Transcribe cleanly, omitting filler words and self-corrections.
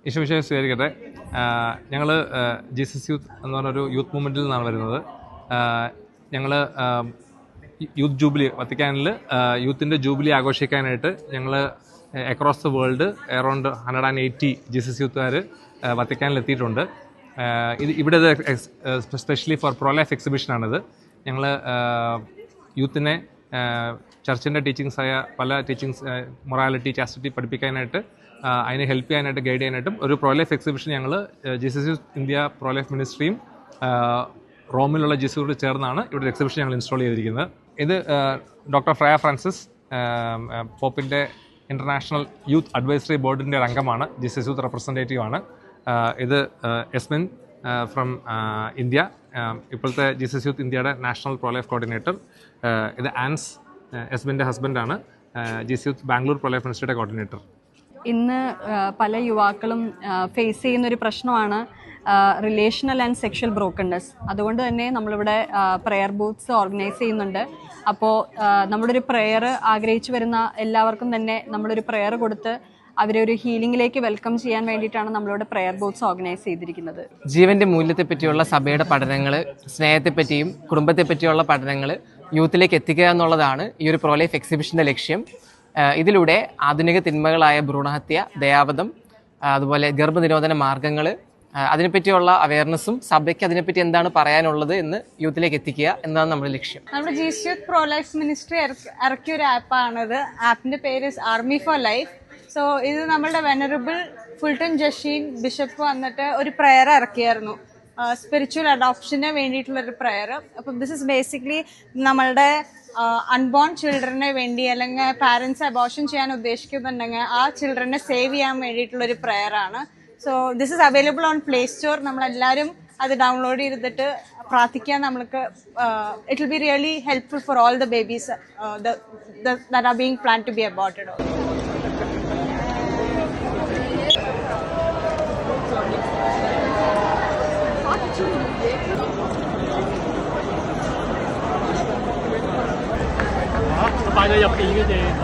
ഈശോമിശിഹായെ സ്വീകരിക്കട്ടെ. ഞങ്ങൾ Jesus youth എന്ന് പറഞ്ഞൊരു യൂത്ത് മൂവ്മെൻറ്റിൽ നിന്നാണ് വരുന്നത്. ഞങ്ങൾ യൂത്ത് ജൂബിലി വത്തിക്കാനിൽ യൂത്തിൻ്റെ ജൂബിലി ആഘോഷിക്കാനായിട്ട് ഞങ്ങൾ across the world around 180 Jesus യൂത്തുകാർ വത്തിക്കാനിൽ എത്തിയിട്ടുണ്ട്. ഇവിടെ സ്പെഷ്യലി ഫോർ പ്രോ ലൈഫ് എക്സിബിഷനാണിത്. ഞങ്ങൾ യൂത്തിനെ ചർച്ചിൻ്റെ ടീച്ചിങ്സായ പല ടീച്ചിങ്സ് മൊറാലിറ്റി ചാസ്റ്റിറ്റി പഠിപ്പിക്കാനായിട്ട് അതിനെ ഹെൽപ്പ് ചെയ്യാനായിട്ട് ഗൈഡ് ചെയ്യാനായിട്ടും ഒരു പ്രോ ലൈഫ് എക്സിബിഷൻ ഞങ്ങൾ Jesus youth India pro life മിനിസ്ട്രിയും റോമിലുള്ള ജീസസോട് ചേർന്നാണ് ഇവിടെ എക്സിബിഷൻ ഞങ്ങൾ ഇൻസ്റ്റാൾ ചെയ്തിരിക്കുന്നത്. ഇത് ഡോക്ടർ ഫ്രയ ഫ്രാൻസിസ് പോപ്പിൻ്റെ ഇൻ്റർനാഷണൽ യൂത്ത് അഡ്വൈസറി ബോർഡിൻ്റെ ഒരു അംഗമാണ്, ജീസസ് യൂത്ത് റെപ്രസെൻറ്റേറ്റീവ് ആണ്. ഇത് എസ്മിൻ ഫ്രം ഇന്ത്യ, ഇപ്പോഴത്തെ ജീസസ് യൂത്ത് ഇന്ത്യയുടെ നാഷണൽ പ്രോ ലൈഫ് കോർഡിനേറ്റർ. ഇത് ആൻസ് എസ്മിൻ്റെ ഹസ്ബൻഡാണ്, Jesus youth Bangalore pro life മിനിസ്ട്രിയുടെ കോർഡിനേറ്റർ. ഇന്ന് പല യുവാക്കളും ഫേസ് ചെയ്യുന്നൊരു പ്രശ്നമാണ് റിലേഷണൽ ആൻഡ് സെക്ഷൽ ബ്രോക്കൺനെസ്. അതുകൊണ്ട് തന്നെ നമ്മളിവിടെ പ്രെയർ ബൂത്ത്സ് ഓർഗനൈസ് ചെയ്യുന്നുണ്ട്. അപ്പോൾ നമ്മുടെ ഒരു പ്രെയർ ആഗ്രഹിച്ചു വരുന്ന എല്ലാവർക്കും തന്നെ നമ്മളൊരു പ്രെയർ കൊടുത്ത് അവരെ ഒരു ഹീലിംഗിലേക്ക് വെൽക്കം ചെയ്യാൻ വേണ്ടിയിട്ടാണ് നമ്മളിവിടെ പ്രെയർ ബൂത്ത്സ് ഓർഗനൈസ് ചെയ്തിരിക്കുന്നത്. ജീവന്റെ മൂല്യത്തെ പറ്റിയുള്ള സഭയുടെ പഠനങ്ങൾ, സ്നേഹത്തെപ്പറ്റിയും കുടുംബത്തെ പറ്റിയുള്ള പഠനങ്ങൾ യൂത്തിലേക്ക് എത്തിക്കുക എന്നുള്ളതാണ് ഈ ഒരു പ്രോ ലൈഫ് എക്സിബിഷൻ്റെ ലക്ഷ്യം. ഇതിലൂടെ ആധുനിക തിന്മകളായ ഭ്രൂണഹത്യ, ദയാവധം, അതുപോലെ ഗർഭനിരോധന മാർഗങ്ങൾ, അതിനെപ്പറ്റിയുള്ള അവയർനെസ്സും സഭയ്ക്ക് അതിനെപ്പറ്റി എന്താണ് പറയാനുള്ളത് എന്ന് യൂത്തിലേക്ക് എത്തിക്കുക എന്നതാണ് നമ്മുടെ ലക്ഷ്യം. നമ്മുടെ Jesus youth pro life ministry ഇറക്കിയ ഒരു ആപ്പാണിത്. ആപ്പിന്റെ പേര് ആർമി ഫോർ ലൈഫ്. സോ ഇത് നമ്മളുടെ വെനറബിൾ ഫുൾട്ടൺ ജഷീൻ ബിഷപ്പ് വന്നിട്ട് ഒരു പ്രെയർ ഇറക്കിയായിരുന്നു, സ്പിരിച്വൽ അഡോപ്ഷന് വേണ്ടിയിട്ടുള്ളൊരു പ്രെയർ. അപ്പം ദിസ് ഇസ് ബേസിക്കലി നമ്മളുടെ അൺബോൺ ചിൽഡ്രനെ വേണ്ടി അല്ലെങ്കിൽ പാരൻസ് അബോർഷൻ ചെയ്യാൻ ഉദ്ദേശിക്കുന്നുണ്ടെങ്കിൽ ആ ചിൽഡ്രനെ സേവ് ചെയ്യാൻ വേണ്ടിയിട്ടുള്ളൊരു പ്രെയർ ആണ്. So this is available on play store. നമ്മളെല്ലാവരും അത് ഡൗൺലോഡ് ചെയ്തിട്ട് പ്രാർത്ഥിക്കാൻ നമ്മൾക്ക് it will be really helpful for all the babies that are being planned to be aborted.快咗入邊嘅啫。